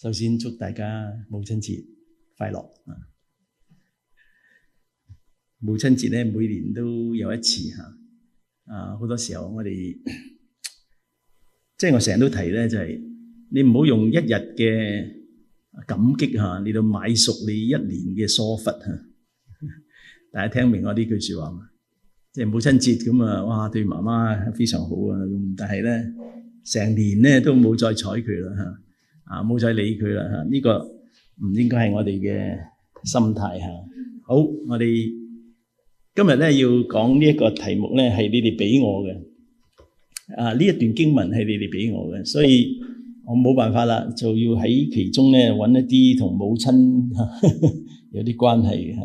首先祝大家母親節快樂。母親節咧，每年都有一次嚇。好多時候我哋即係我成日都提咧，就係你唔好用一日嘅感激嚇嚟到買贖你一年嘅疏忽嚇。大家聽明我呢句説話嘛？即係母親節咁啊，哇！對媽媽非常好啊，咁但係咧成年咧都冇再睬佢啦嚇。冇再理佢啦嚇，呢個唔應該係我哋嘅心態嚇。好，我哋今日咧要講呢一個題目咧係你哋俾我嘅。呢一段經文係你哋俾我嘅，所以我冇辦法啦，就要喺其中咧揾一啲同母親有啲關係嘅嚇。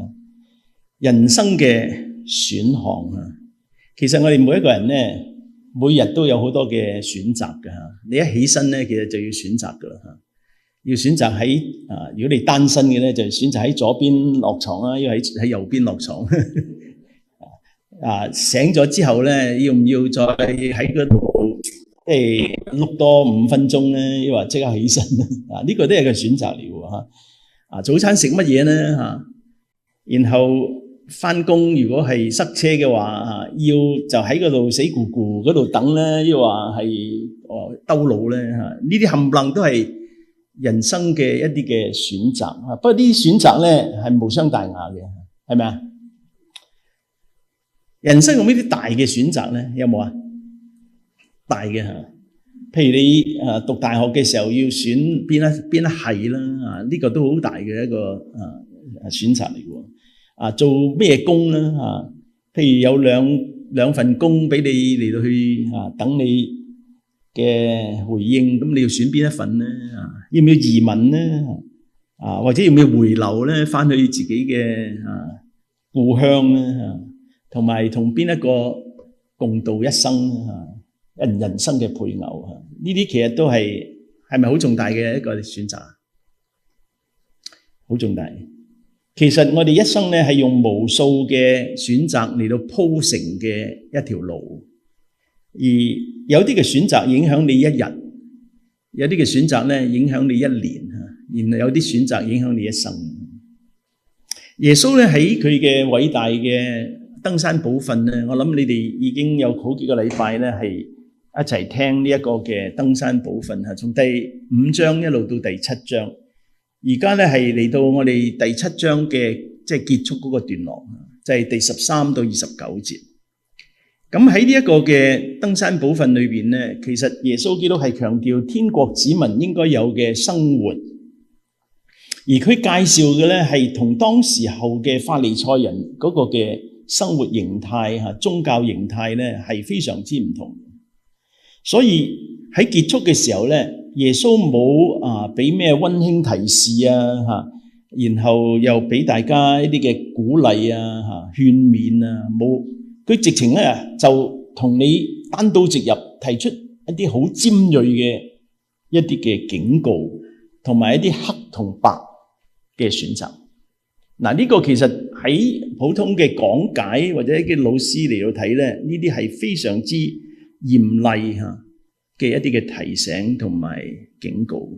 人生嘅選項啊，其實我哋每一個人咧，每日都有好多嘅選擇嘅嚇，你一起身咧，其實就要選擇噶啦嚇，要選擇喺如果你單身嘅咧，就選擇喺左邊落床啦，要喺右邊落床。醒咗之後咧，要唔要再喺嗰度即係碌多5分鐘咧？要話即刻起身呢個都係個選擇嚟嘅嚇。早餐食乜嘢咧嚇？然後翻工如果係塞車嘅話要就喺嗰度死咕咕嗰度等咧，要話係兜路咧嚇。呢啲冚唪唥都係人生嘅一啲嘅選擇啊。不過呢啲選擇咧係無傷大雅嘅，係咪啊？人生有呢啲大嘅選擇咧？有冇啊？大嘅嚇，譬如你讀大學嘅時候要選邊一系啦呢個都好大嘅一個選擇嚟嘅。做咩工咧嚇？譬如有兩份工俾你嚟到去等你嘅回應，咁你要選邊一份咧？要唔要移民咧？或者要唔要回流咧？翻去自己嘅故鄉咧？同埋同邊一個共度一生人生嘅配偶呢啲其實都係咪好重大嘅一個選擇？好重大。其實我哋一生咧係用無數嘅選擇嚟到鋪成嘅一條路，而有啲嘅選擇影響你一日，有啲嘅選擇咧影響你一年，然後有啲選擇影響你一生。耶穌咧喺佢嘅偉大嘅登山寶訓咧，我諗你哋已經有好幾個禮拜咧係一齊聽呢一個嘅登山寶訓嚇，從第5章一路到第7章。而家咧係嚟到我哋第7章嘅即係結束嗰個段落，就係第13到29節。咁喺呢一個嘅登山寶訓裏邊咧，其實耶穌基督係強調天國子民應該有嘅生活，而佢介紹嘅咧係同當時候嘅法利賽人嗰個嘅生活形態嚇，宗教形態咧係非常之唔同。所以喺結束嘅時候咧，耶穌冇俾咩溫馨提示然後又俾大家一啲嘅鼓勵勸勉冇，佢直情咧就同你單刀直入，提出一啲好尖銳嘅一啲嘅警告，同埋一啲黑同白嘅選擇。呢個其實喺普通嘅講解或者啲老師嚟到睇咧，呢啲係非常之嚴厲嘅一啲嘅提醒同埋警告。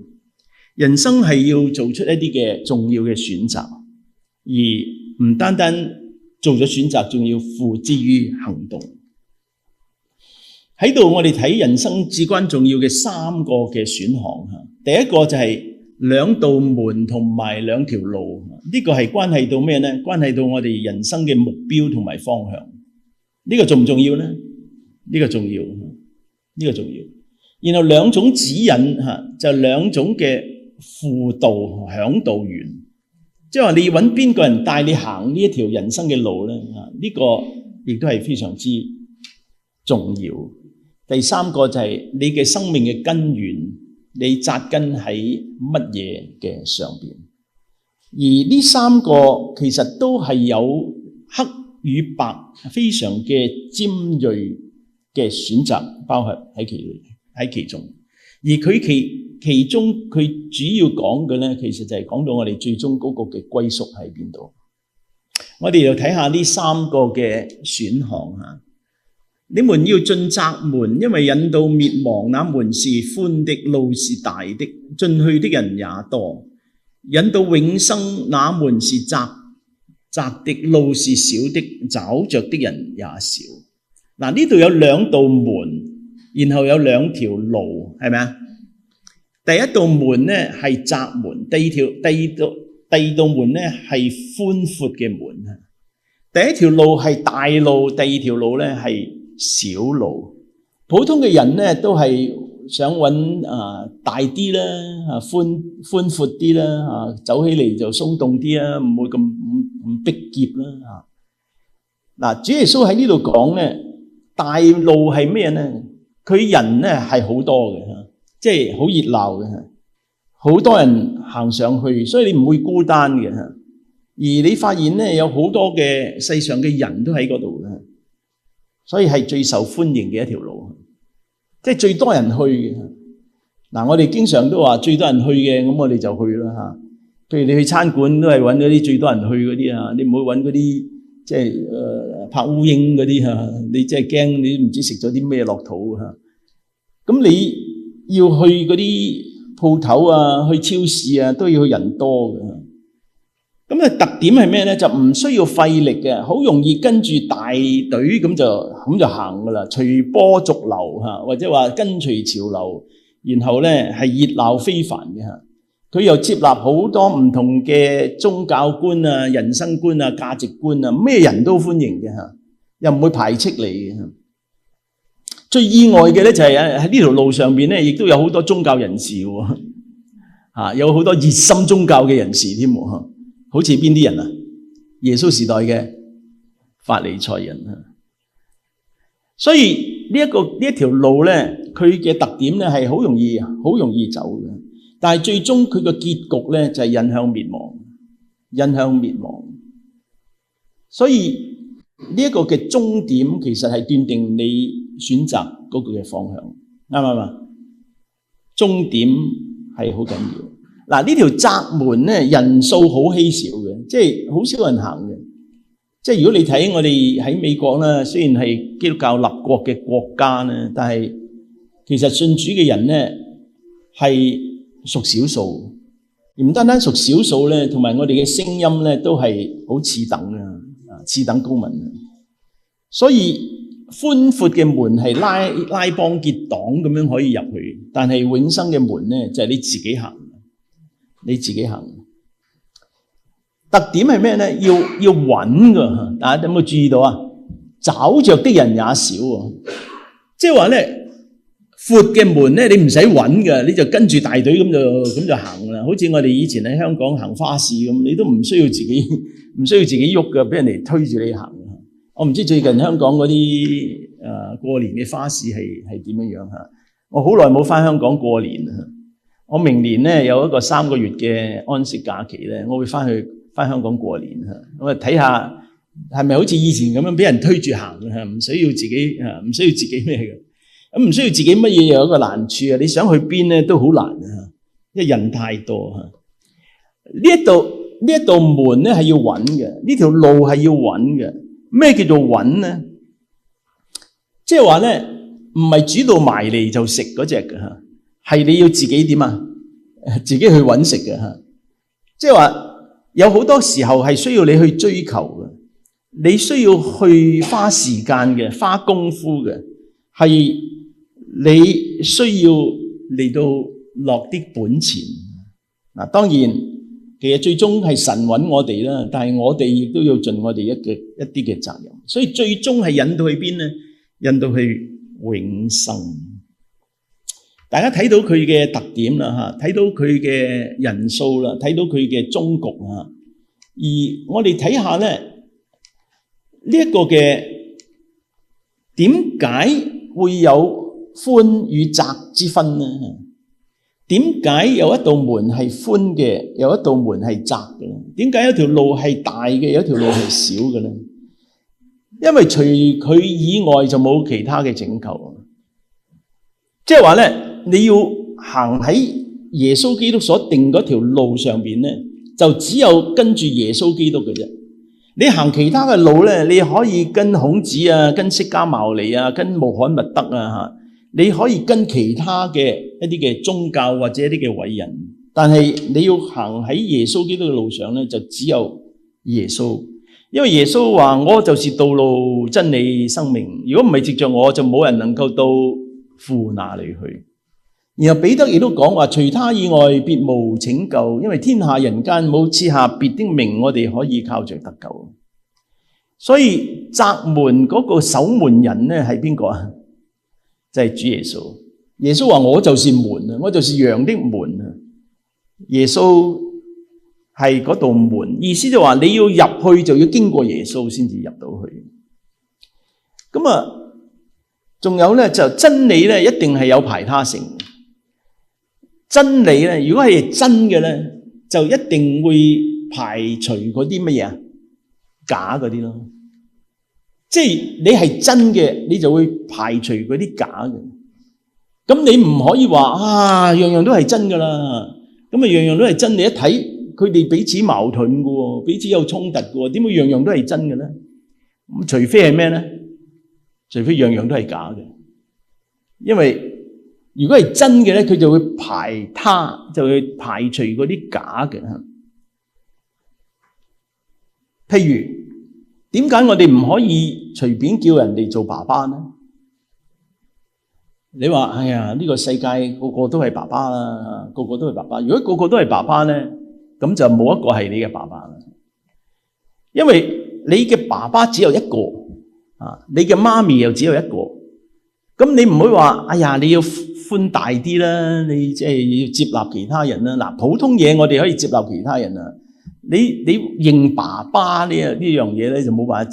人生係要做出一啲嘅重要嘅選擇，而唔單單做咗選擇，仲要付之於行動。喺度我哋睇人生至關重要嘅3個嘅選項。第一個就係2道門同埋2條路，呢個係關係到咩呢？關係到我哋人生嘅目標同埋方向。呢個重唔重要呢？呢個重要，呢個重要。然後2種指引就2種嘅輔導嚮導員，即係話你要揾邊個人帶你行呢一條人生嘅路呢？呢個亦都係非常之重要。第3個就係你嘅生命嘅根源，你紮根喺乜嘢嘅上邊？而呢3個其實都係有黑與白非常嘅尖銳嘅選擇包含喺其中。而佢其中佢主要講嘅咧，其實就係講到我哋最終嗰個嘅歸屬喺邊度。我哋又睇下呢3個嘅選項。你們要進窄門，因為引到滅亡那門是寬的，路是大的，進去的人也多；引到永生那門是窄的，路是小的，找着的人也少。嗱，呢度有兩道門，然後有兩條路，係咪啊？第一道門咧係窄門，第二道門咧係寬闊嘅門。第一條路係大路，第二條路咧係小路。普通嘅人咧都係想揾大啲啦，寬闊啲啦，走起嚟就鬆動啲啦，唔會咁逼仄啦。嗱，主耶穌喺呢度講咧，大路係咩咧？佢人咧係好多嘅，即係好熱鬧嘅，好多人行上去，所以你唔會孤單嘅。而你發現咧，有好多嘅世上嘅人都喺嗰度嘅，所以係最受歡迎嘅一條路，即係最多人去嘅。嗱，我哋經常都話最多人去嘅，咁我哋就去啦嚇。譬如你去餐館都係揾嗰啲最多人去嗰啲啊，你唔好揾嗰啲即係拍烏蠅嗰啲嚇，你即係驚你唔知食咗啲咩落肚嚇。咁你要去嗰啲鋪頭啊，去超市啊，都要去人多嘅。咁特點係咩咧？就唔需要費力嘅，好容易跟住大隊咁就行噶啦，隨波逐流嚇，或者話跟隨潮流，然後咧係熱鬧非凡嘅嚇。佢又接納好多唔同嘅宗教觀啊、人生觀啊、價值觀啊，咩人都歡迎嘅嚇，又唔會排斥你嘅嚇。最意外嘅咧就係喺呢條路上邊咧，亦都有好多宗教人士喎嚇，有好多熱心宗教嘅人士添喎。好似邊啲人啊？耶穌時代嘅法利賽人啊，所以呢一條路咧，佢嘅特點咧係好容易走嘅，但係最終佢個結局咧就係引向滅亡。所以呢一個嘅終點其實係斷定你選擇嗰個嘅方向，啱唔啱啊？終點係好緊要。嗱，呢條窄門咧，人數好稀少嘅，即係好少人行嘅。即係如果你睇我哋喺美國啦，雖然係基督教立國嘅國家咧，但係其實信主嘅人咧係屬少數，而唔單單屬少數咧，同埋我哋嘅聲音咧都係好次等嘅，次等公民。所以寬闊嘅門係拉幫結黨咁樣可以入去，但係永生嘅門咧就係你自己行。特點係咩咧？要穩㗎，大家有冇注意到啊？找着的人也少喎，即係話咧，闊嘅門咧，你唔使揾㗎，你就跟住大隊咁就行啦。好似我哋以前喺香港行花市咁，你都唔需要自己喐㗎，俾人哋推住你行。我唔知最近香港嗰啲過年嘅花市係點樣嚇？我好耐冇返香港過年啦。我明年咧有一個3個月嘅安息假期咧，我會返香港過年嚇，我睇下係咪好似以前咁樣俾人推住行嚇，唔需要自己咩嘅，咁唔需要自己乜嘢又有一個難處啊！你想去邊咧都好難啊，因為人太多嚇。呢一道門咧係要穩嘅，呢條路係要穩嘅。咩叫做穩咧？即係話咧，唔係煮到埋嚟就食嗰隻嘅嚇。係你要自己點啊？自己去揾食嘅嚇，即係話有好多時候係需要你去追求嘅，你需要去花時間嘅、花功夫嘅，係你需要嚟到落啲本錢。嗱，當然其實最終係神揾我哋啦，但係我哋亦都要盡我哋一啲嘅責任，所以最終係引到去邊咧？引到去永生。大家睇到佢嘅特點啦嚇，睇到佢嘅人數啦，睇到佢嘅終局啊。而我哋睇下咧，呢一個嘅點解會有寬與窄之分咧？點解有一道門係寬嘅，有一道門係窄嘅？點解有一條路係大嘅，有一條路係小嘅咧？因為除佢以外就冇其他嘅拯救。即係話咧，你要行喺耶穌基督所定嗰條路上邊咧，就只有跟住耶穌基督嘅啫。你行其他嘅路咧，你可以跟孔子啊，跟釋迦牟尼啊，跟穆罕默德啊，你可以跟其他嘅一啲嘅宗教或者一啲嘅偉人，但係你要行喺耶穌基督嘅路上咧，就只有耶穌。因為耶穌話：我就是道路、真理、生命。如果唔係藉着我，就冇人能夠到父那裡去。然後彼得亦都講話：除他以外，別無拯救，因為天下人間冇賜下別的名，我哋可以靠着得救。所以窄門嗰個守門人咧係邊個啊？就係主耶穌。耶穌話：我就是門啊，我就是羊的門啊。耶穌係嗰道門，意思就話你要入去就要經過耶穌先至入到去。咁啊，仲有咧就真理咧一定係有排他性。真理咧，如果係真嘅咧，就一定會排除嗰啲乜嘢啊？假嗰啲咯。即係你係真嘅，你就會排除嗰啲假嘅。咁你唔可以話啊，樣樣都係真噶啦。咁啊，樣樣都係真，你一睇佢哋彼此矛盾嘅喎，彼此有衝突嘅喎，點會樣樣都係真嘅咧？咁除非係咩咧？除非樣樣都係假嘅，因為如果係真嘅咧，佢就會排他，就會排除嗰啲假嘅。譬如點解我哋唔可以隨便叫人哋做爸爸呢？你話哎呀，呢個世界個個都係爸爸啦，個個都係爸爸。如果個個都係爸爸咧，咁就冇一個係你嘅爸爸啦。因為你嘅爸爸只有一個啊，你嘅媽咪又只有一個。咁你唔會話哎呀，你要寬大啲啦，你即係要接納其他人啦。嗱，普通嘢我哋可以接納其他人啦。你認爸爸呢樣嘢咧，就冇辦法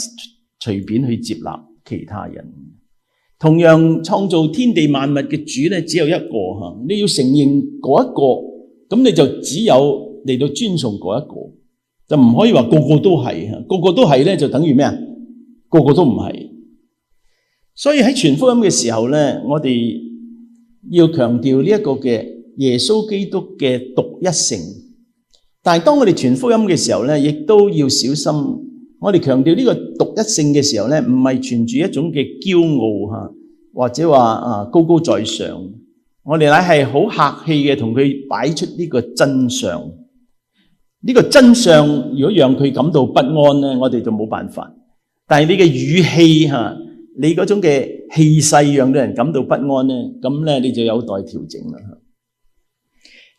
隨便去接納其他人。同樣創造天地萬物嘅主咧，只有一個嚇，你要承認嗰一個，咁你就只有嚟到尊崇嗰一個，就唔可以話個個都係嚇，個個都係咧就等於咩啊？個個都唔係。所以喺傳福音嘅時候咧，我哋要強調呢一個嘅耶穌基督嘅獨一性。但係當我哋傳福音嘅時候咧，亦都要小心。我哋強調呢個獨一性嘅時候咧，唔係存住一種嘅驕傲嚇，或者話高高在上。我哋乃係好客氣嘅同佢擺出呢個真相。呢個真相如果讓佢感到不安咧，我哋就冇辦法。但係你嘅語氣嚇，你嗰種嘅氣勢讓到人感到不安咧，咁咧你就有待調整啦。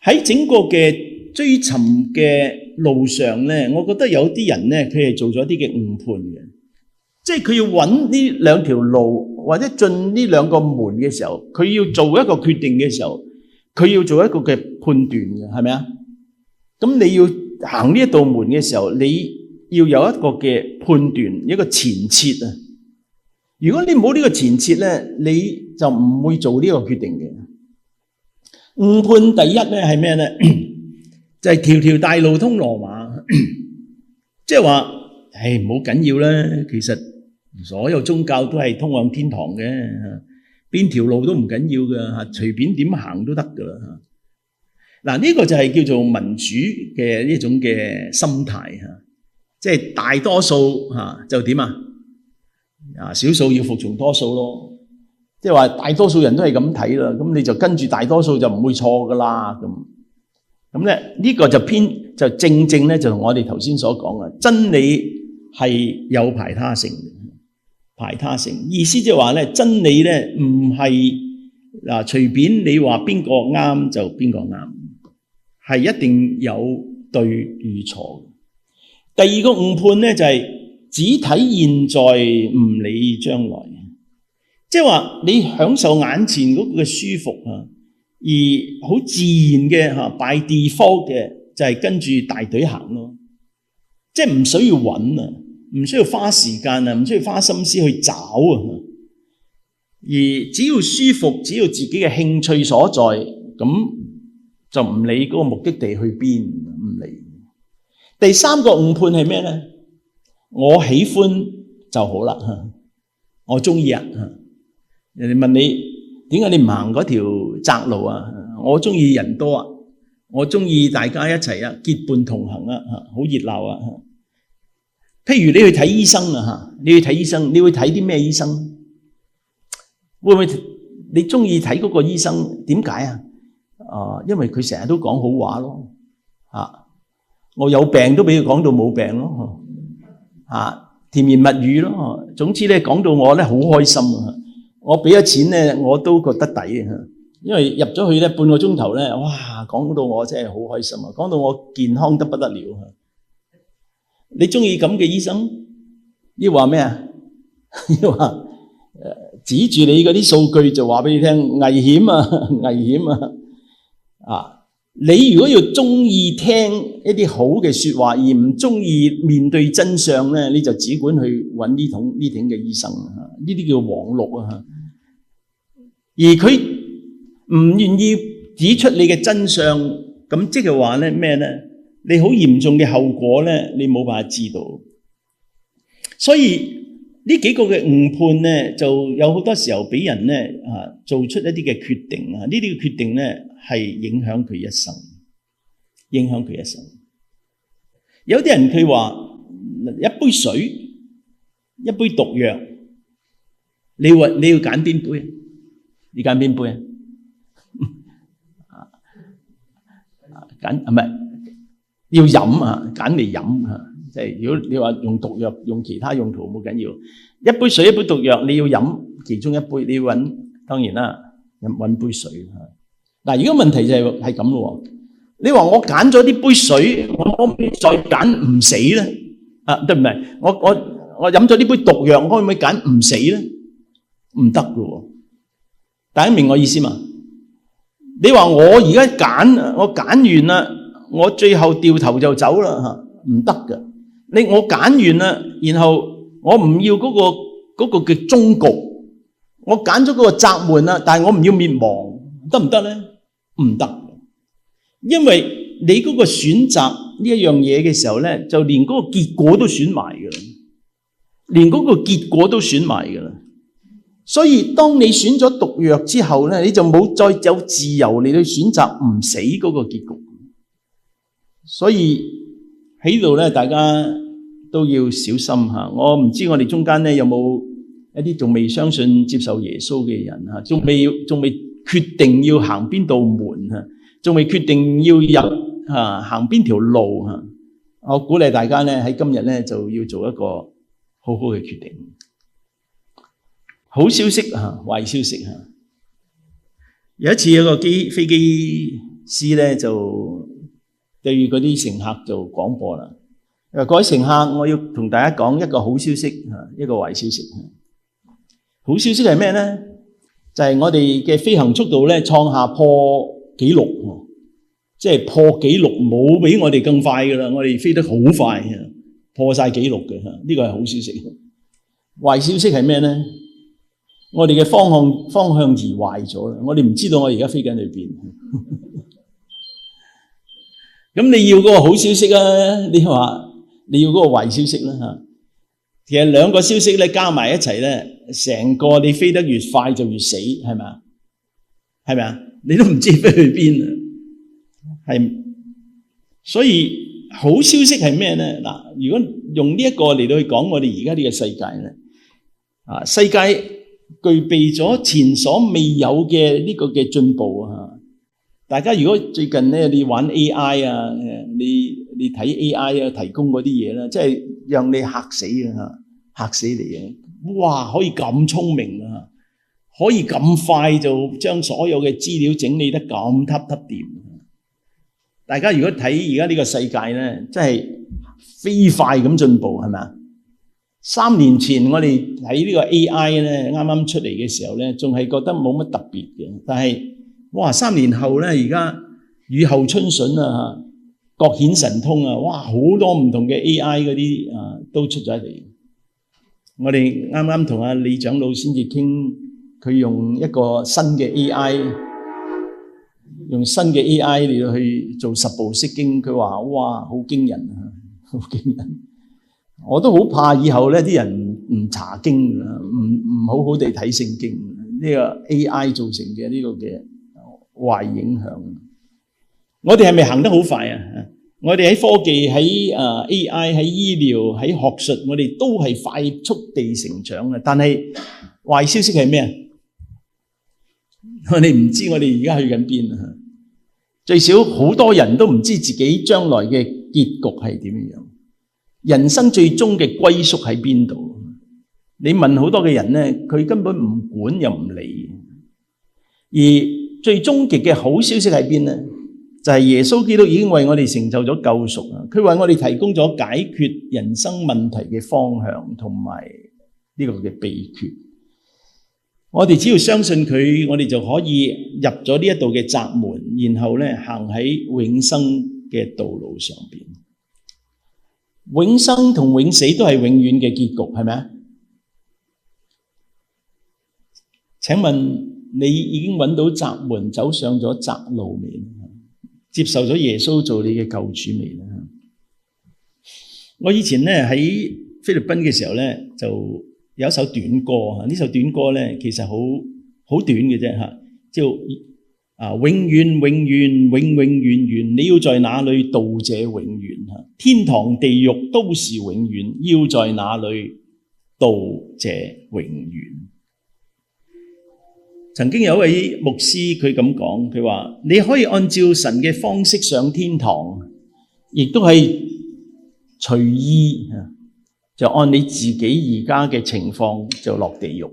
喺整個嘅追尋嘅路上咧，我覺得有啲人咧，佢係做咗啲嘅誤判嘅，即係佢要揾呢兩條路或者進呢兩個門嘅時候，佢要做一個決定嘅時候，佢要做一個嘅判斷嘅，係咪啊？咁你要行呢一道門嘅時候，你要有一個嘅判斷，一個前設啊。如果你冇呢個前設咧，你就唔會做呢個決定嘅。誤判第一咧係咩咧？就係條條大路通羅馬，即係話，唔好緊要啦。其實所有宗教都係通往天堂嘅，邊條路都唔緊要嘅，隨便點行都得噶啦。嗱，呢個就係叫做民主嘅呢種嘅心態，即係大多數就點啊？少數要服從多數咯。即係話大多數人都係咁睇啦，咁你就跟住大多數就唔會錯噶啦。咁咧呢個就正正咧就同我哋頭先所講嘅真理係有排他性嘅。排他性意思即係話咧，真理咧唔係隨便你話邊個啱就邊個啱，係一定有對與錯。第二個誤判咧就係只睇現在唔理將來，即係話你享受眼前嗰個嘅舒服而好自然嘅by default嘅就係跟住大隊行咯，即係唔需要揾啊，唔需要花時間啊，唔需要花心思去找啊，而只要舒服，只要自己嘅興趣所在，咁就唔理嗰個目的地去邊，唔理。第三個誤判係咩咧？我喜歡就好啦，我中意啊，人哋問你。點解你唔行嗰條窄路啊？我中意人多啊，我中意大家一齊啊，結伴同行啊，好熱鬧啊。譬如你去睇醫生啊，你去睇醫生，你會睇啲咩醫生？會唔會你中意睇嗰個醫生？點解啊？因為佢成日都講好話咯。我有病都俾佢講到冇病咯。甜言蜜語咯。總之咧，講到我咧好開心啊！我俾咗錢咧，我都覺得抵啊！因為入咗去咧半個鐘頭咧，哇，講到我真係好開心啊！講到我健康得不得了啊！你中意咁嘅醫生？要話咩啊？要話指住你嗰啲數據就話俾你聽，危險啊，危險啊！你如果要中意聽一啲好嘅說話，而唔中意面對真相咧，你就只管去揾呢種嘅醫生啊！呢啲叫黃綠啊！而佢唔願意指出你嘅真相，咁即係話咧咩咧？你好嚴重嘅後果咧，你冇辦法知道。所以呢幾個嘅誤判咧，就有好多時候俾人咧做出一啲嘅決定啊！呢啲嘅決定咧係影響佢一生，影響佢一生。有啲人佢話一杯水，一杯毒藥，你要揀邊杯？你揀邊杯啊？揀唔係要飲啊？揀嚟飲啊！即係如果你話用毒藥、用其他用途冇緊要，一杯水、一杯毒藥，你要飲其中一杯，你要揾當然啦，揾杯水嗱。如果問題就係咁咯，你話我揀咗啲杯水，我可唔可以再揀唔死咧？對唔係？我飲咗呢杯毒藥，我可唔可以揀唔死咧？唔得噶。大家明我意思嘛？你話我而家揀，我揀完啦，我最後掉頭就走啦，唔得噶。我揀完啦，然後我唔要嗰個嘅終局，我揀咗嗰個閘門啦，但係我唔要滅亡，得唔得咧？唔得，因為你嗰個選擇呢一樣嘢嘅時候咧，就連嗰個結果都選埋噶啦，連嗰個結果都選埋噶啦。所以當你選咗毒藥之後咧，你就冇再有自由嚟去選擇唔死嗰個結局。所以喺度咧，大家都要小心吓。我唔知我哋中間咧有冇一啲仲未相信接受耶穌嘅人吓，仲未決定要行邊道門吓，仲未決定要入行邊條路吓。我鼓勵大家咧喺今日咧就要做一個好好嘅決定。好消息壞消息。有一次有個飛機師咧就對嗰啲乘客就廣播啦，各位乘客，我要同大家講一個好消息，一個壞消息。好消息係咩咧？就係我哋嘅飛行速度咧創下破紀錄，即係破紀錄，冇比我哋更快噶啦，我哋飛得好快，破晒紀錄嘅，呢個係好消息。壞消息係咩咧？我哋嘅方向儀壞咗啦，我哋唔知道我而家飛緊去邊。咁你要嗰個好消息啊？你話你要嗰個壞消息啦吓。其實兩個消息咧加埋一齊咧，成個你飛得越快就越死，係咪啊？係咪啊？你都唔知飛去邊啊？係，所以好消息係咩咧？嗱，如果用呢一個嚟到去講我哋而家呢個世界咧，世界具備咗前所未有嘅呢個嘅進步啊！大家如果最近咧你玩 AI 啊，你睇 AI 啊提供嗰啲嘢啦，即係讓你嚇死啊！嚇死你啊！哇，可以咁聰明啊，可以咁快就將所有嘅資料整理得咁揼掂。大家如果睇而家呢個世界咧，真係飛快咁進步，係咪啊？3年前我哋睇呢個 AI 咧，啱啱出嚟嘅時候咧，仲係覺得冇乜特別嘅。但係哇，3年後咧，而家雨後春筍啊，各顯神通啊，哇，好多唔同嘅 AI 嗰啲都出咗嚟。我哋啱啱同阿李長老先至傾，佢用一個新嘅 AI，用新嘅 AI 嚟到去做十部釋經，佢話哇，好驚人啊，好驚人。我都好怕以後咧啲人唔查經，唔好好地睇聖經，呢個 AI 造成嘅呢個嘅壞影響。我哋係咪行得好快啊？我哋喺科技、喺AI、喺醫療、喺學術，我哋都係快速地成長嘅。但係壞消息係咩啊？我哋唔知我哋而家去緊邊啊！最少好多人都唔知自己將來嘅結局係點樣，人生最終嘅歸宿喺邊度？你問好多嘅人咧，佢根本唔管又唔理。而最終極嘅好消息喺邊咧？就係耶穌基督已經為我哋成就咗救贖啊！佢為我哋提供咗解決人生問題嘅方向同埋呢個嘅秘訣。我哋只要相信佢，我哋就可以入咗呢一度嘅窄門，然後咧行喺永生嘅道路上邊。永生同永死都係永遠嘅結局，係咪啊？請問你已經揾到窄門，走上咗窄路未？接受咗耶穌做你嘅救主未咧？我以前咧喺菲律賓嘅時候咧，就有一首短歌，呢首短歌咧其實好短嘅啫嚇，叫永遠永遠永永遠遠，你要在哪裏度這永遠嚇？天堂地獄都是永遠，要在哪裏度這永遠？曾經有一位牧師佢咁講，佢話你可以按照神嘅方式上天堂，亦都係隨意就按你自己而家嘅情況就落地獄。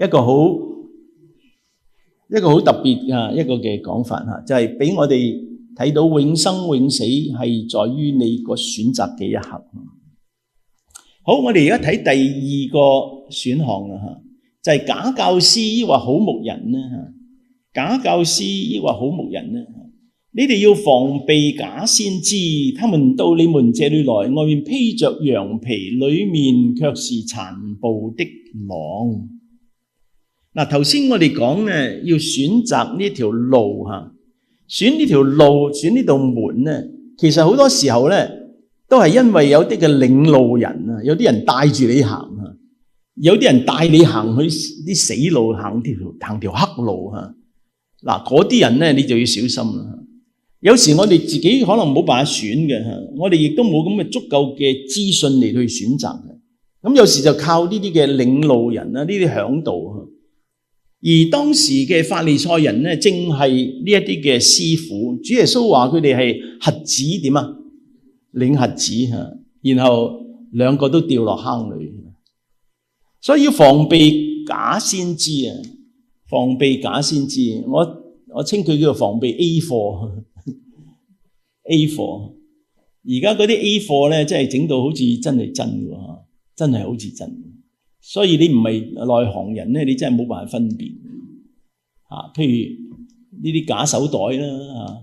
一個好特別一個嘅講法嚇，就係俾我哋睇到永生永死係在於你個選擇嘅一刻。好，我哋而家睇第二個選項啦嚇。就係假教師抑或好牧人呢？假教師抑或好牧人呢？你哋要防備假先知，他們到你們這裏來，外面披着羊皮，裏面卻是殘暴的狼。嗱，頭先我哋講咧，要選擇呢條路嚇，選呢條路，選呢道門咧，其實好多時候咧，都係因為有啲嘅領路人啊，有啲人帶住你行啊。有啲人帶你行去啲死路，行條黑路嚇。嗱，嗰啲人咧，你就要小心啦。有時我哋自己可能冇辦法選嘅嚇，我哋亦都冇咁嘅足夠嘅資訊嚟去選擇嘅。咁有時就靠呢啲嘅領路人啦，呢啲嚮導。而當時嘅法利賽人咧，正係呢一啲嘅師傅。主耶穌話佢哋係瞎子點啊？領瞎子嚇，然後兩個都掉落坑裏。所以要防備假先知啊！防備假先知，我稱佢叫做防備 A 貨。A 貨，而家嗰啲 A 貨咧，真係整到好似真係真嘅，真係好似真。所以你唔係內行人咧，你真係冇辦法分辨啊。譬如呢啲假手袋啦，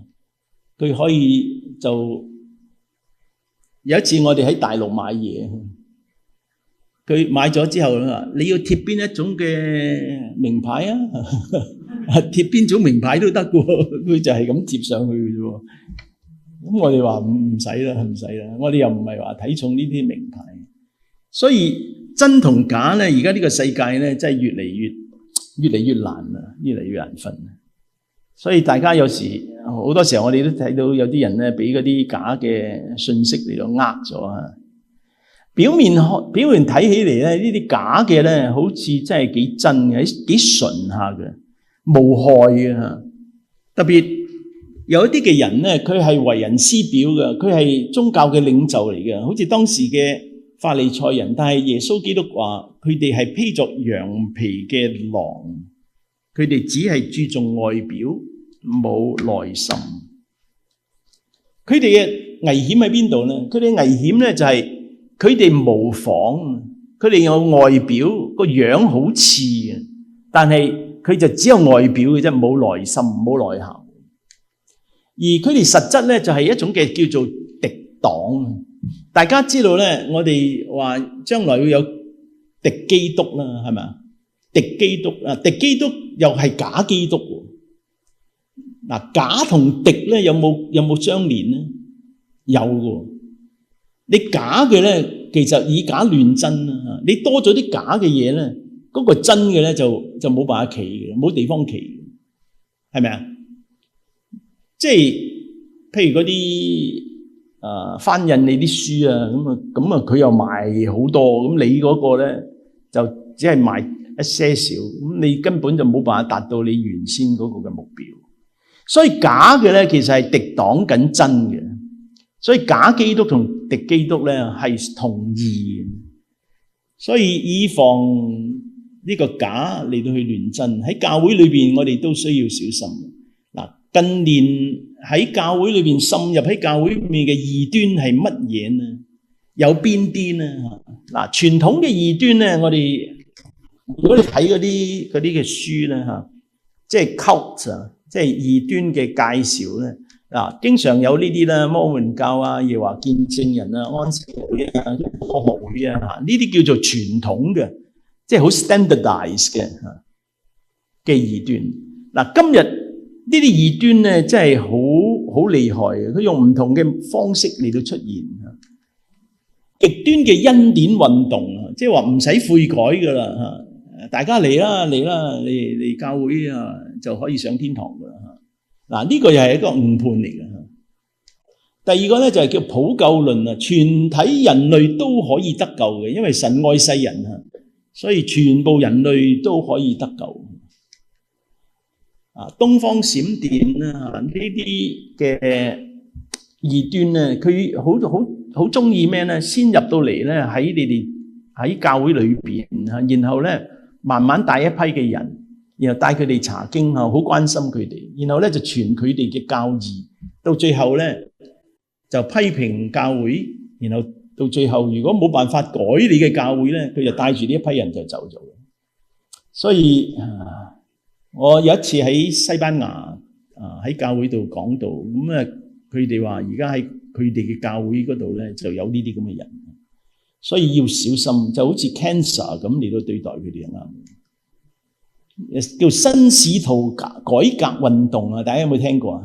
佢可以就有一次我哋喺大陸買嘢。佢買咗之後你要貼邊一種嘅名牌啊？貼邊種名牌都得嘅喎，佢就係咁貼上去嘅啫。咁我哋話唔使啦，唔使啦。我哋又唔係話睇重呢啲名牌，所以真同假咧，而家呢個世界咧，真係越嚟越難啦，越嚟越難分。所以大家有時好多時候，我哋都睇到有啲人咧，俾嗰啲假嘅信息嚟到呃咗啊。表面睇起嚟咧，呢啲假嘅咧，好似真係幾真嘅，幾純下嘅，無害嘅嚇。特別有一啲嘅人咧，佢係為人師表嘅，佢係宗教嘅領袖嚟嘅，好似當時嘅法利賽人。但係耶穌基督話，佢哋係披着羊皮嘅狼，佢哋只係注重外表，冇內心。佢哋嘅危險喺邊度咧？佢哋嘅危險咧就係佢哋模仿，佢哋有外表個樣好似嘅，但係佢就只有外表嘅啫，冇內心，冇內涵。而佢哋實質咧就係一種嘅叫做敵黨。大家知道咧，我哋話將來會有敵基督啦，係咪啊？敵基督啊，敵基督又係假基督。嗱，假同敵咧有冇相連咧？有嘅。你假嘅咧，其實以假亂真啦。你多咗啲假嘅嘢咧，嗰個真嘅咧就冇辦法企嘅，冇地方企嘅，係咪啊？即係譬如嗰啲翻印你啲書啊，咁啊佢又賣好多，咁你嗰個咧就只係賣一些少，咁你根本就冇辦法達到你原先嗰個嘅目標。所以假嘅咧，其實係敵擋緊真嘅，所以假基督同敵基督咧係同義嘅，所以以防呢個假嚟到去亂真，喺教會裏邊我哋都需要小心。嗱，近年喺教會裏邊滲入喺教會裏面嘅異端係乜嘢呢？有邊啲呢？嗱，傳統嘅異端咧，我哋如果你睇嗰啲嘅書咧嚇，即係 cult 啊，即係異端嘅介紹咧，嗱，經常有呢啲啦，摩門教啊、耶和華見證人啊、安息會啊、科學會啊，呢啲叫做傳統嘅，即係好 standardized 嘅異端。嗱，今日呢啲異端咧，真係好厲害嘅，佢用唔同嘅方式嚟到出現。極端嘅恩典運動啊，即係話唔使悔改噶啦嚇，大家嚟啦嚟教會啊就可以上天堂噶啦嚇。嗱，呢個又係一個誤判嚟嘅嚇。第二個咧就係叫普救論啊，全體人類都可以得救嘅，因為神愛世人啊，所以全部人類都可以得救。啊，東方閃電啊，呢啲嘅異端咧，佢好中意咩咧？先入到嚟咧，喺你哋喺教會裏邊啊，然後咧慢慢帶一批嘅人，然後帶佢哋查經啊，好關心佢哋，然後咧就傳佢哋嘅教義，到最後咧就批評教會，然後到最後如果冇辦法改你嘅教會咧，佢就帶住呢一批人就走咗。所以我有一次喺西班牙喺教會度講道，咁啊佢哋話而家喺佢哋嘅教會嗰度咧就有呢啲咁嘅人，所以要小心，就好似 cancer 咁嚟到對待佢哋啱。叫新使徒改革運動啊，大家有冇聽過啊？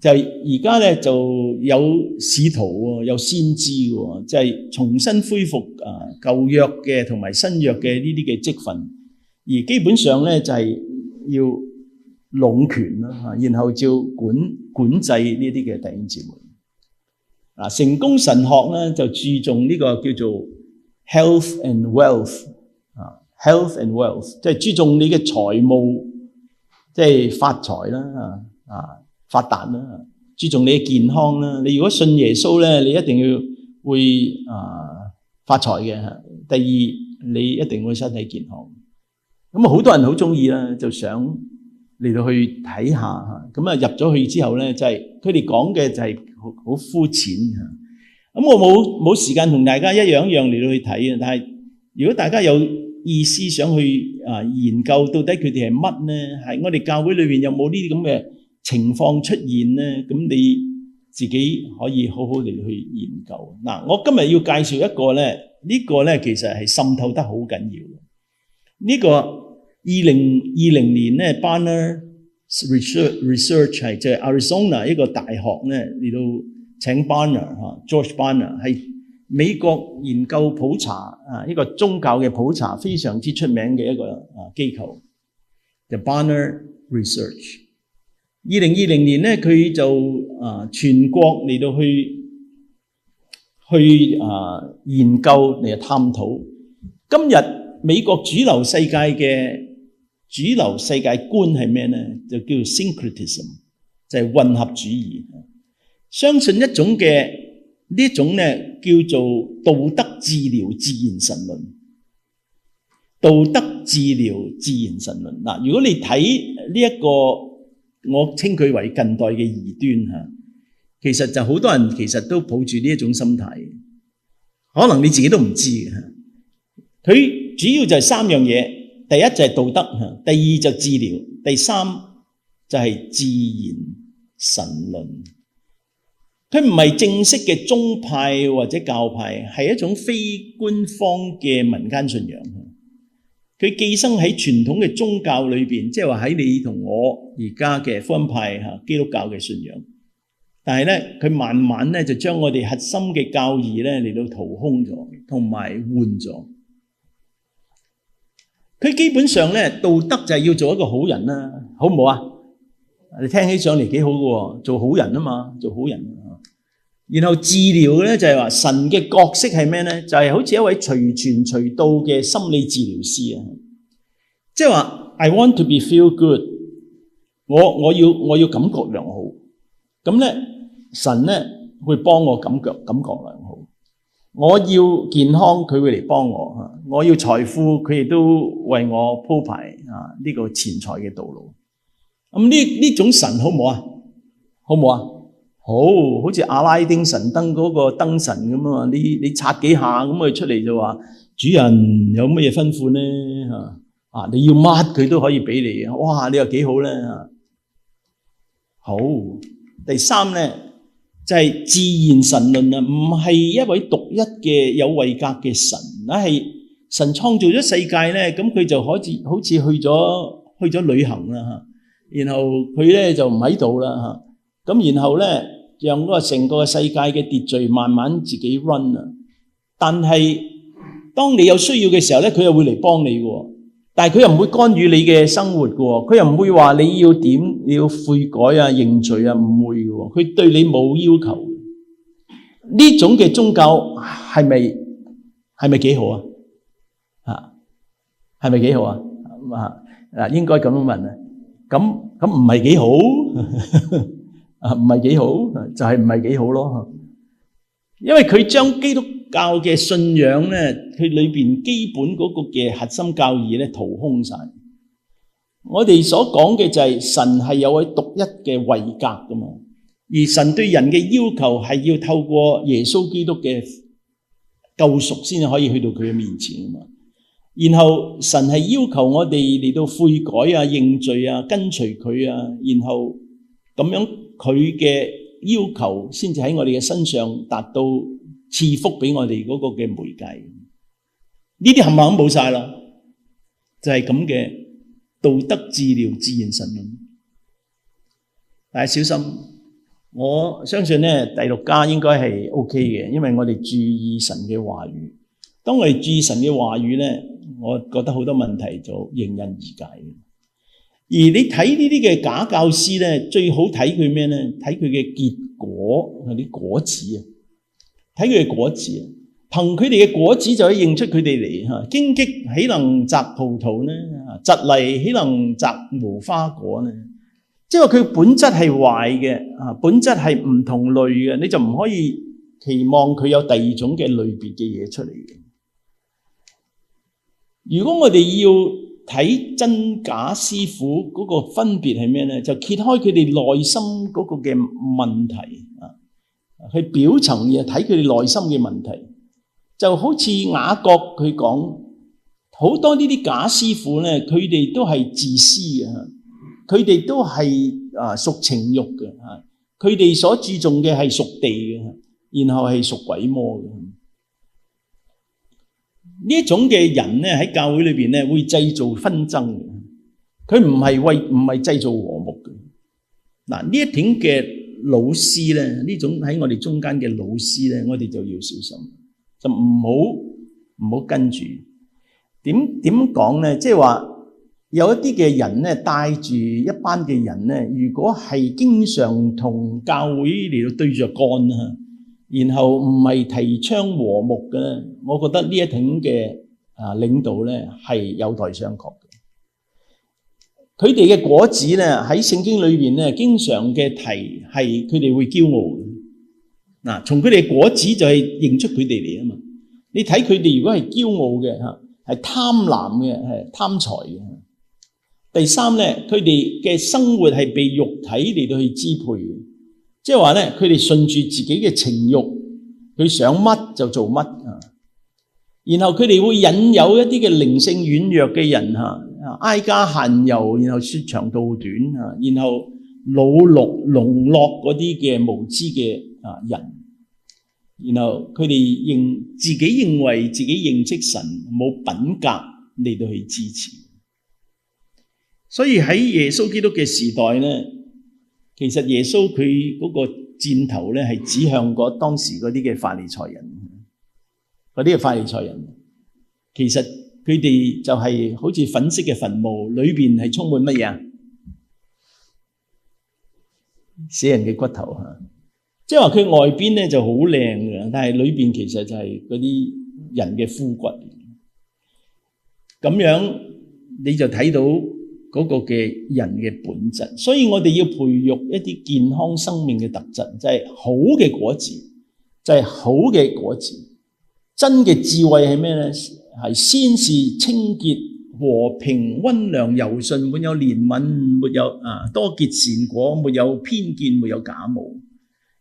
就係而家咧就有使徒喎，有先知喎，就係重新恢復舊約嘅同埋新約嘅呢啲嘅職分，而基本上咧就係要壟權啦，然後就管制呢啲嘅弟兄姊妹。成功神學咧就注重呢個叫做 health and wealth，health and wealth， 即係注重你嘅財務，即係發財啦，發達啦，注重你嘅健康啦。你如果信耶穌咧，你一定要會發財嘅。第二，你一定會身體健康。咁好多人好中意啦，就想嚟到去睇下嚇。咁入咗去之後咧，就係佢哋講嘅就係好膚淺嚇。咁我冇時間同大家一樣嚟到去睇啊。但係如果大家有意思想去研究到底佢哋係乜咧，係我哋教會裏邊有冇呢啲咁嘅情況出現咧？咁你自己可以好好嚟去研究。嗱，我今日要介紹一個咧，呢個咧其實係滲透得好緊要嘅。呢個2020年咧 Barna Research 係就係 Arizona 一個大學咧嚟到請 Barna George Barna 係美國研究普查一個宗教嘅普查非常之出名嘅一個機構，就 Barna Research。2020年咧佢就全國嚟到去研究嚟探討今日美國主流世界觀係咩咧？就叫做 syncretism， 就係混合主義，相信一種嘅呢一種咧叫做道德治療自然神論。道德治療自然神論嗱，如果你睇呢一個，我稱佢為近代嘅異端嚇，其實就好多人其實都抱住呢一種心態，可能你自己都唔知嘅。佢主要就係三樣嘢，第一就係道德，第二就治療，第三就係自然神論。佢唔係正式嘅宗派或者教派，係一種非官方嘅民間信仰。佢寄生喺傳統嘅宗教裏邊，即係話喺你同我而家嘅福音派基督教嘅信仰，但係咧佢慢慢咧就將我哋核心嘅教義咧嚟到掏空咗，同埋換咗。佢基本上咧道德就係要做一個好人啦，好唔好啊？你聽起上嚟幾好嘅喎，做好人啊嘛，做好人。然後治療咧就係話神嘅角色係咩咧？就係好似一位隨傳隨到嘅心理治療師啊，即係話 I want to be feel good， 我要感覺良好，咁咧神咧會幫我感覺良好。我要健康，佢會嚟幫我嚇；我要財富，佢亦都為我鋪排呢個錢財嘅道路。咁呢種神好唔好啊？好唔好啊？好似阿拉丁神燈嗰個燈神咁啊！你擦幾下咁佢出嚟就話：主人有乜嘢吩咐咧？你要乜佢都可以俾你啊！哇！你又幾好咧？好。第三咧就係自然神論啊，唔係一位獨一嘅有位格嘅神，係神創造咗世界咧，咁佢就好似去咗旅行啦嚇。然後佢咧就唔喺度啦嚇，咁然後咧讓嗰個成個世界嘅秩序慢慢自己 run 啊。但係當你有需要嘅時候咧，佢又會嚟幫你嘅，但係佢又唔會干預你嘅生活嘅，佢又唔會話你要點，你要悔改啊、認罪啊，唔會嘅，佢對你冇要求。呢種嘅宗教係咪幾好啊？係咪幾好啊？應該咁樣問啊。咁唔係幾好，唔係幾好，就係唔係幾好咯。因為佢將基督教嘅信仰咧，佢裏邊基本嗰個嘅核心教義咧掏空晒。我哋所講嘅就係神係有位獨一嘅位格噶嘛，而神對人嘅要求係要透過耶穌基督嘅救贖先至可以去到佢嘅面前啊嘛。然後神係要求我哋嚟到悔改啊、認罪啊、跟隨佢啊，然後咁樣佢嘅要求先至喺我哋嘅身上達到賜福俾我哋嗰個嘅媒介。呢啲冚唪唥都冇晒啦，就係咁嘅道德治療自然神論。大家小心，我相信咧第六家應該係 OK 嘅，因為我哋注意神嘅話語。當我哋注意神嘅話語咧，我覺得好多問題就迎刃而解。而你睇呢啲嘅假教師咧，最好睇佢咩咧？睇佢嘅結果，啲果子啊，睇佢嘅果子啊，憑佢哋嘅果子就可以認出佢哋嚟嚇。荊棘豈能摘葡萄呢？蒺藜豈能摘無花果呢？即係話佢本質係壞嘅，本質係唔同類嘅，你就唔可以期望佢有第二種嘅類別嘅嘢出嚟嘅。如果我哋要睇真假師傅嗰個分別係咩咧？就揭開佢哋內心嗰個嘅問題啊，去表層嘢睇佢哋內心嘅問題。就好似雅各佢講，好多呢啲假師傅咧，佢哋都係自私嘅，佢哋都係屬情慾嘅，佢哋所注重嘅係屬地嘅，然後係屬鬼魔嘅。呢一種嘅人咧喺教會裏邊咧會製造紛爭嘅，佢唔係製造和睦嘅。嗱，呢一種嘅老師咧，呢種喺我哋中間嘅老師咧，我哋就要小心，就唔好跟住。點講咧？即係話有一啲嘅人咧帶住一班嘅人咧，如果係經常同教會嚟到對着幹啊，然後唔係提倡和睦嘅咧，我覺得呢一種嘅領導咧係有待商榷嘅。佢哋嘅果子咧喺聖經裏邊咧，經常嘅提係佢哋會驕傲嘅。嗱，從佢哋嘅果子就係認出佢哋嚟啊嘛。你睇佢哋如果係驕傲嘅係貪婪嘅，係貪財嘅。第三咧，佢哋嘅生活係被肉體嚟到去支配嘅。即係話咧，佢哋順住自己嘅情慾，佢想乜就做乜啊。然後佢哋會引誘一啲嘅靈性軟弱嘅人挨家閒遊，然後説長道短啊，然後籠絡嗰啲嘅無知嘅人。然後佢哋自己認為自己認識神，冇品格嚟到去支持。所以喺耶穌基督嘅時代咧，其實耶穌佢嗰個箭頭咧係指向過當時嗰啲嘅法利賽人，嗰啲嘅法利賽人，其實佢哋就係好似粉飾嘅墳墓，裏邊係充滿乜嘢啊？死人嘅骨頭嚇。即係話佢外邊咧就好靚嘅，但係裏邊其實就係嗰啲人嘅枯骨。咁樣你就睇到嗰個嘅人嘅本質。所以我哋要培育一啲健康生命嘅特質，就係好嘅果子，就係好嘅果子。真嘅智慧係咩咧？係先是清潔、和平、溫良、柔順，滿有憐憫，沒有多結善果，沒有偏見，沒有假冒，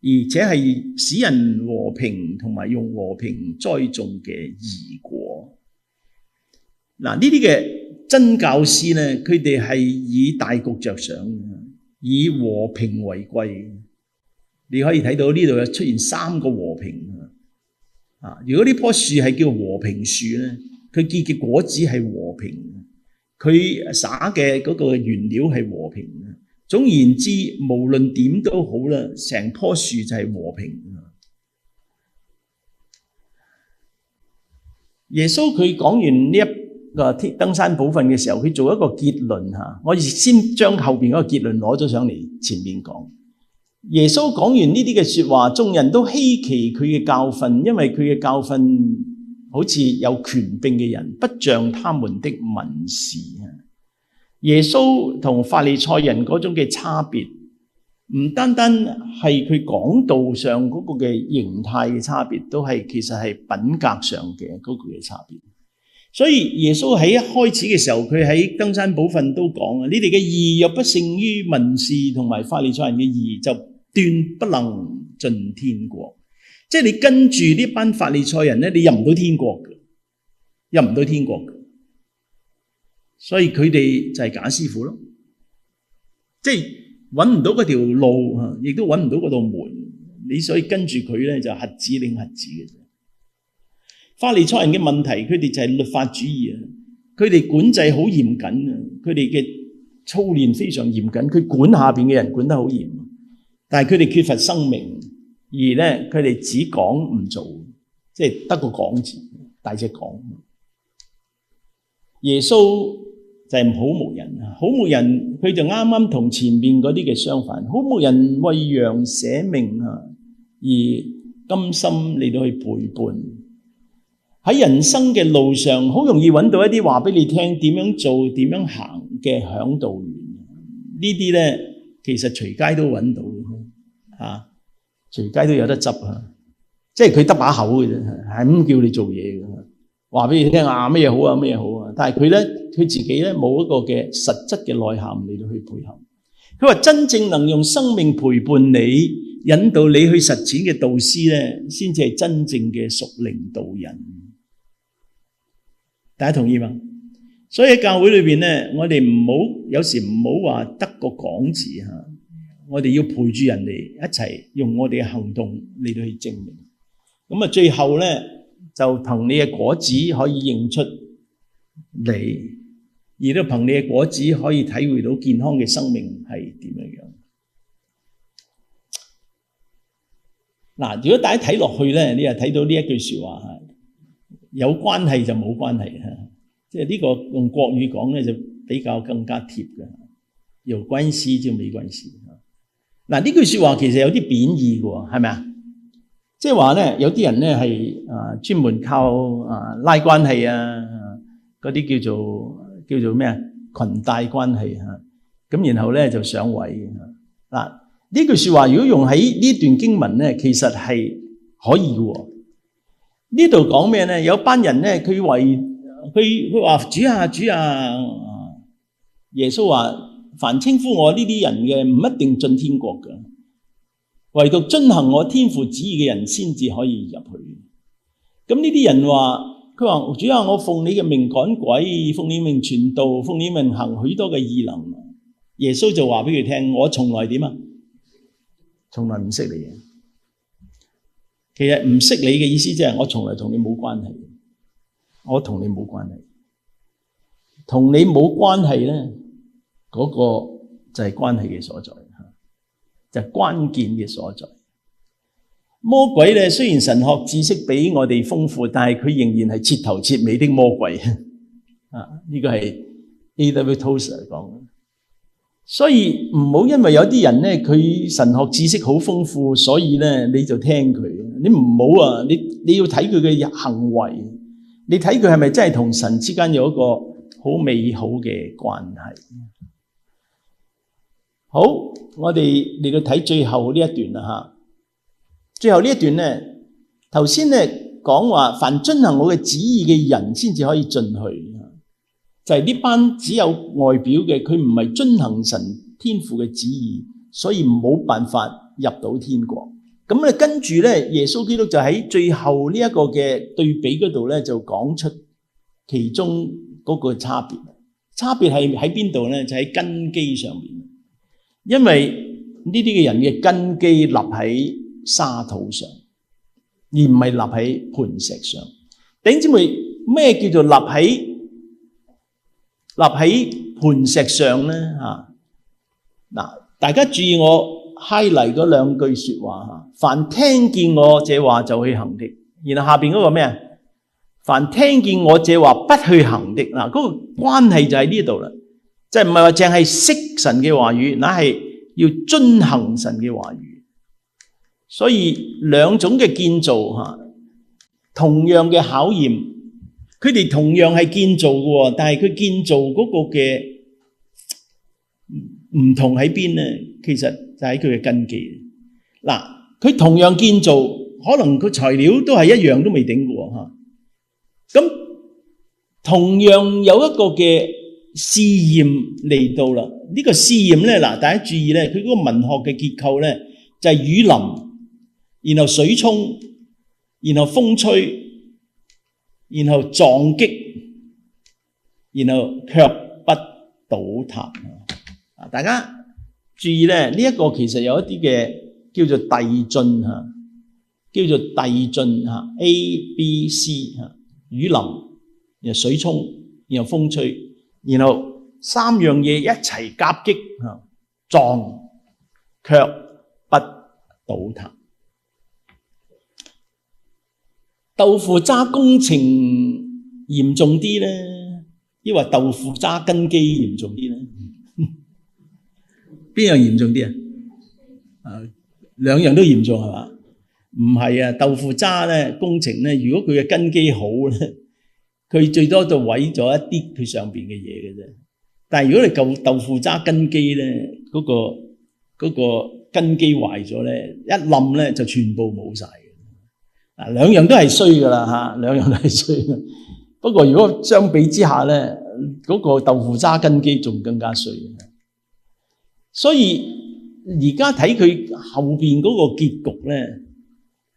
而且係使人和平同埋用和平栽種嘅義果。嗱，呢啲嘅真教師咧，佢哋係以大局着想，以和平為貴。你可以睇到呢度有出現3個和平。如果呢棵樹係叫和平樹咧，佢結嘅果子係和平，佢灑嘅嗰個原料係和平。總言之，無論點都好啦，成棵樹就係和平。耶穌佢講完呢一個登山寶訓嘅時候，佢做一個結論嚇。我先將後邊嗰個結論攞咗上嚟前面講。耶穌講完呢啲嘅說話，眾人都稀奇佢嘅教訓，因為佢嘅教訓好似有權柄嘅人，不像他們的文士。耶穌同法利賽人嗰種嘅差別，唔單單係佢講道上嗰個嘅形態嘅差別，都係其實係品格上嘅嗰個嘅差別。所以耶穌喺一開始嘅時候，佢喺登山寶訓都講啊，你哋嘅義若不勝於文士同埋法利賽人嘅義，就斷不能進天國。即係你跟住呢班法利賽人咧，你入唔到天國嘅，入唔到天國嘅。所以佢哋就係假師傅咯，即係揾唔到嗰條路，亦都揾唔到嗰道門。你所以跟住佢咧就瞎子領瞎子嘅啫。法利賽人嘅問題，佢哋就係律法主義啊，佢哋管制好嚴謹啊，佢哋嘅操練非常嚴謹，佢管下邊嘅人管得好嚴，但係佢哋缺乏生命，而咧佢哋只講唔做，即係得個講字，大隻講。耶穌就係好牧人，好牧人佢就啱啱同前面嗰啲嘅相反，好牧人為羊捨命啊，而甘心嚟到去陪伴。喺人生嘅路上，好容易揾到一啲話俾你聽點樣做、點樣行嘅響導員。呢啲咧其實隨街都揾到嚇，隨街都有得執啊！即係佢得把口嘅啫，係咁叫你做嘢嘅，話俾你聽啊咩嘢好啊咩嘢好啊！但係佢自己咧冇一個嘅實質嘅內涵嚟到去配合。佢話真正能用生命陪伴你、引導你去實踐嘅導師咧，先至係真正嘅屬靈導人。大家同意嗎？所以喺教會裏邊咧，我哋有時唔好話得個講字嚇，我哋要陪住人哋一齊用我哋嘅行動嚟到去證明。咁啊，最後咧就憑你嘅果子可以認出你，而都憑你嘅果子可以體會到健康嘅生命係點樣樣。嗱，如果大家睇落去咧，你又睇到呢一句説話係有關係就冇關係嚇，即係呢個用國語講咧就比較更加貼嘅，有關係就冇關係。嗱，呢句説話其實有啲貶義嘅喎，係咪啊？即係話咧，有啲人咧係專門靠拉關係啊，嗰啲叫做咩啊？裙帶關係嚇，咁然後咧就上位。嗱，呢句説話如果用喺呢段經文咧，其實係可以嘅喎。呢度講咩咧？有班人咧，佢話主啊，耶穌話凡稱呼我呢啲人嘅唔一定進天國嘅，唯獨遵行我天父旨意嘅人先至可以入去。咁呢啲人話，佢話主啊，我奉你嘅名趕鬼，奉你嘅名傳道，奉你嘅名行許多嘅異能。耶穌就話俾佢聽，我從來點啊？從來唔識你嘅。其實唔識你嘅意思即係我從來同你冇關係，我同你冇關係，同你冇關係咧，嗰個就係關係嘅所在，就係關鍵嘅所在。魔鬼咧，雖然神學知識比我哋豐富，但係佢仍然係徹頭徹尾的魔鬼。呢個係 A.W. Tozer 講嘅。所以唔好因為有啲人咧，佢神學知識好豐富，所以咧你就聽佢。你唔好啊，你要睇佢嘅行為，你睇佢係咪真係同神之間有一個好美好嘅關係。好，我哋嚟到睇最後呢一段啦吓。最後呢一段咧，頭先咧講話，凡遵行我嘅旨意嘅人先至可以進去。就係呢班只有外表嘅，佢唔係遵行神天父嘅旨意，所以冇辦法入到天國。咁咧跟住咧，耶穌基督就喺最後呢一個嘅對比嗰度咧，就講出其中嗰個差別。差別係喺邊度咧？就喺根基上面。因為呢啲嘅人嘅根基立喺沙土上，而唔係立喺磐石上。弟兄姊妹，咩叫做立喺磐石上咧？嗱，大家注意我 highlight 嗰兩句說話吓。凡聽見我這話就去行的，然後下邊嗰個咩啊？凡聽見我這話不去行的，嗱，嗰個關係就喺呢度啦，即係唔係話淨係識神嘅話語，乃係要遵行神嘅話語。所以兩種嘅建造吓，同樣嘅考驗。佢哋同樣係建造嘅，但係佢建造嗰個嘅唔同喺邊咧？其實就喺佢嘅根基。嗱，佢同樣建造，可能佢材料都係一樣都未頂過吓。咁同樣有一個嘅試驗嚟到啦。呢個試驗咧，嗱，大家注意咧，佢嗰個文學嘅結構咧，就係雨淋，然後水沖，然後風吹，然後撞擊，然後卻不倒塌。大家注意咧，呢一個其實有一啲嘅叫做遞進吓，叫做遞進吓 A、B、C 吓，雨淋，然後水沖，然後風吹，然後三樣嘢一齊夾擊吓，撞卻不倒塌。豆腐渣工程嚴重啲咧，抑或豆腐渣根基嚴重啲咧？邊樣嚴重啲啊？兩樣都嚴重係嘛？唔係啊，豆腐渣咧工程咧，如果佢嘅根基好咧，佢最多就毀咗一啲佢上邊嘅嘢嘅啫。但係如果你舊豆腐渣根基咧，嗰個根基壞咗咧，一冧咧就全部冇晒。兩樣都係衰噶啦吓，兩樣都係衰。不過如果相比之下咧，嗰個豆腐渣根基仲更加衰。所以而家睇佢後邊嗰個結局咧，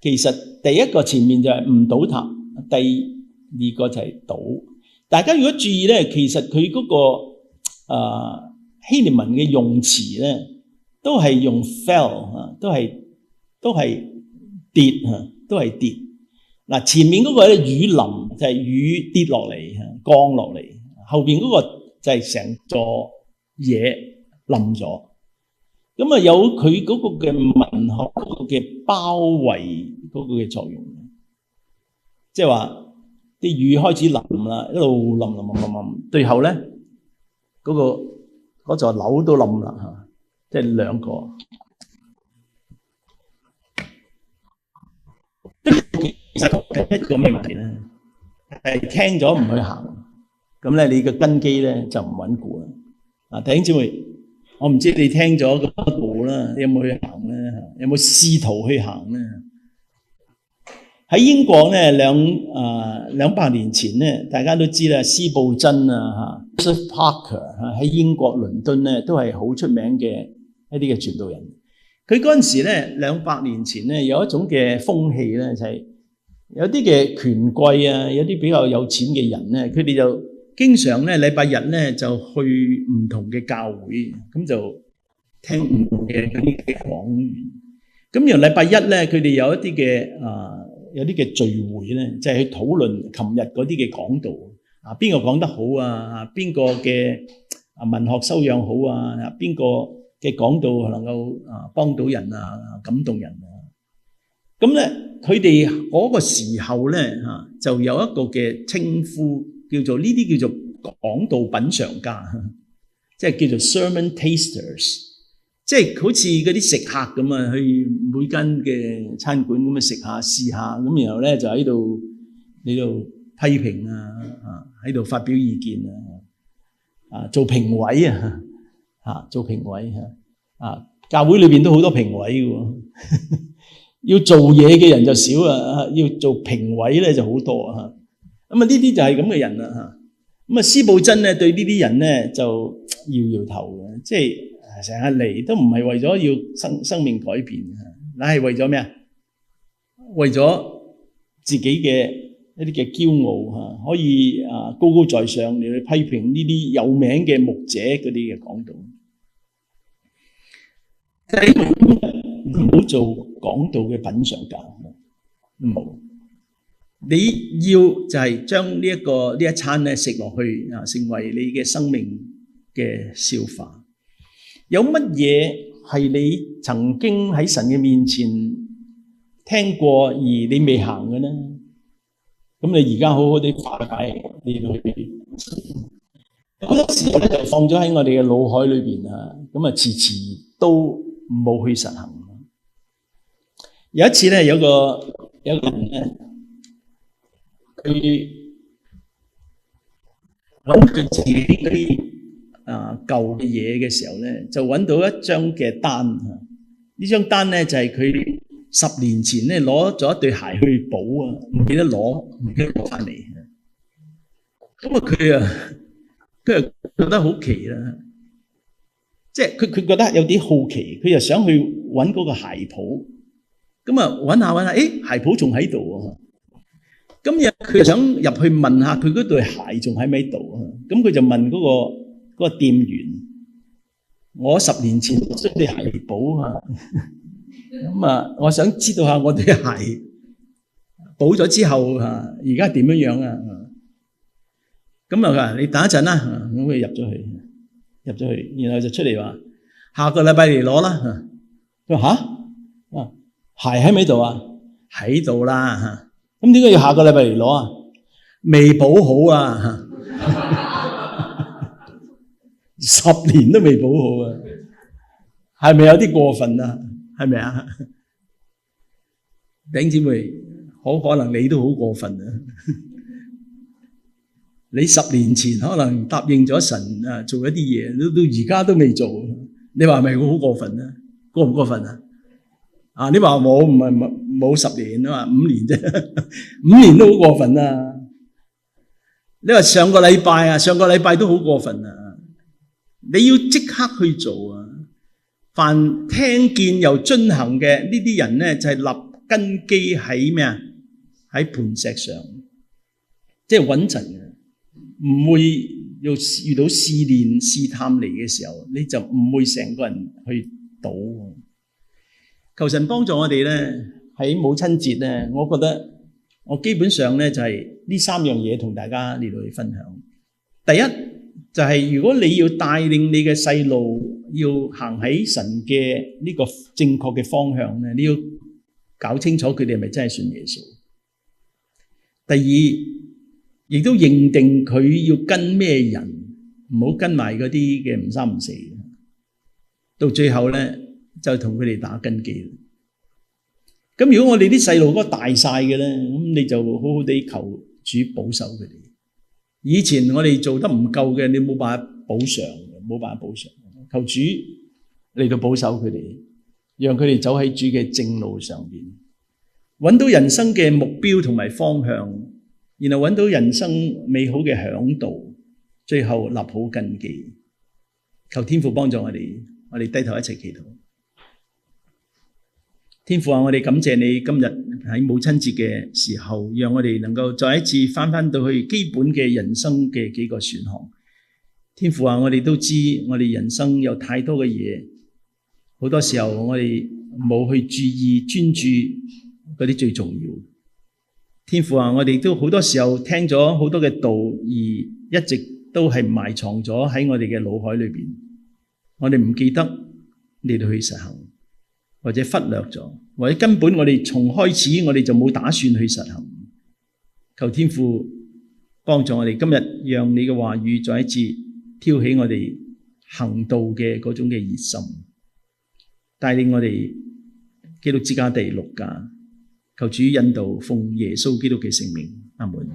其實第一個前面就係唔倒塌，第二個就係倒。大家如果注意咧，其實佢嗰個希臘文嘅用詞咧，都係用 fell 都係跌吓。都係跌。嗱，前面嗰個咧雨淋就係雨跌落嚟降落嚟，後邊嗰個就係成座嘢冧咗。咁啊有佢嗰個嘅文學嗰個嘅包圍嗰個嘅作用，即係話啲雨開始淋啦，一路淋，最後咧嗰座樓都冧啦吓，即係兩個。其實一個咩問題咧？係聽咗唔去行，咁咧你嘅根基咧就唔穩固啦。啊，弟兄姊妹，我唔知你聽咗咁多步啦，你有冇去行咧？有冇試圖去行咧？喺英國咧200年前咧，大家都知啦，司布真啊吓 Joseph Parker 喺英國倫敦咧都係好出名嘅一啲嘅傳道人。佢嗰陣時咧200年前咧有一種嘅風氣咧，就係有啲嘅權貴啊，有啲比較有錢嘅人咧，佢哋就經常咧禮拜日咧就去唔同嘅教會，咁就聽唔同嘅嗰啲嘅講員。咁然後禮拜一咧，佢哋有一啲嘅聚會咧，就係去討論琴日嗰啲嘅講道啊，邊個講得好啊？邊個嘅文學修養好啊？邊個嘅講道能夠幫到人啊，感動人啊？咁咧，佢哋嗰個時候咧就有一個嘅稱呼，叫做呢啲叫做講道品嘗家，即係叫做 sermon tasters， 即係好似嗰啲食客咁啊，去每間嘅餐館咁啊食下試下，咁然後咧就喺度批評啊，喺度發表意見啊，做評委啊，做評委啊，教會裏邊都好多評委嘅喎，要做嘢嘅人就少啊，要做評委咧就好多啊。咁啊呢啲就係咁嘅人啦嚇。咁啊司布真咧對呢啲人咧就搖搖頭嘅，即係成日嚟都唔係為咗要生命改變，乃係為咗咩啊？為咗自己嘅一啲嘅驕傲嚇，可以高高在上嚟去批評呢啲有名嘅牧者嗰啲嘅講道。唔好做講道嘅品嚐家，唔好。你要就係將呢一餐咧食落去啊，成為你嘅生命嘅消化。有乜嘢係你曾經喺神嘅面前聽過而你未行嘅呢？咁你而家好好地化解你去。好多時候咧就放咗喺我哋嘅腦海裏邊啊，咁啊遲遲都冇去實行。有一次咧，有個人咧，佢諗佢自己嗰啲舊嘅嘢嘅時候咧，就揾到一張嘅單。呢張單咧就係佢10年前咧攞咗一對鞋去補啊，唔記得攞翻嚟。咁啊佢覺得好奇啦，即係佢覺得有啲好奇，佢又想去揾嗰個鞋鋪。咁啊揾下，鞋鋪仲喺度喎。今日佢就想入去問下佢嗰對鞋仲喺唔喺度啊？咁佢就問嗰個店員：我10年前將對鞋補啊，咁啊，我想知道下我對鞋補咗之後而家點樣啊？咁啊佢話：你等一陣啦。咁佢入咗去，然後就出嚟話：下個禮拜嚟攞啦。佢話吓？鞋喺咪度啊？喺度啦。咁點解要下個禮拜嚟攞啊？未補好啊！10年都未補好啊！係咪有啲過分啊？係咪啊？弟兄姊妹，好可能你都好過分啊！你10年前可能答應咗神做一啲嘢，到而家都未做，你話係咪好過分啊？過唔過分啊？你話我唔係冇10年啊嘛，5年啫，5年都好過分啊！你話上個禮拜都好過分啊！你要即刻去做啊！凡聽見又遵行嘅呢啲人咧，就係立根基喺咩啊？喺磐石上，即係穩陣嘅，唔會要遇到試煉試探嚟嘅時候，你就唔會成個人去倒。求神幫助我哋咧，喺母親節咧，我覺得我基本上咧就係呢3樣嘢同大家嚟到去分享。第一就係如果你要帶領你嘅細路要行喺神嘅呢個正確嘅方向咧，你要搞清楚佢哋係咪真係信耶穌。第二，亦都認定佢要跟咩人，唔好跟埋嗰啲嘅唔三唔四。到最後咧，就同佢哋打根基。咁如果我哋啲細路哥大晒嘅咧，咁你就好好地求主保守佢哋。以前我哋做得唔夠嘅，你冇辦法補償，求主嚟到保守佢哋，讓佢哋走喺主嘅正路上邊，揾到人生嘅目標同埋方向，然後揾到人生美好嘅嚮導，最後立好根基。求天父幫助我哋低頭一齊祈禱。天父啊，我哋感謝你今日喺母親節嘅時候，讓我哋能夠再一次翻到去基本嘅人生嘅幾個選項。天父啊，我哋都知我哋人生有太多嘅嘢，好多時候我哋冇去注意專注嗰啲最重要。天父啊，我哋都好多時候聽咗好多嘅道，而一直都係埋藏咗喺我哋嘅腦海裏邊，我哋唔記得嚟到去實行，或者忽略咗，或者根本我哋從開始我哋就冇打算去實行。求天父幫助我哋今日，讓你嘅話語再一次挑起我哋行道嘅嗰種嘅熱心，帶領我哋基督之家第六家，求主引導，奉耶穌基督嘅聖名，阿門。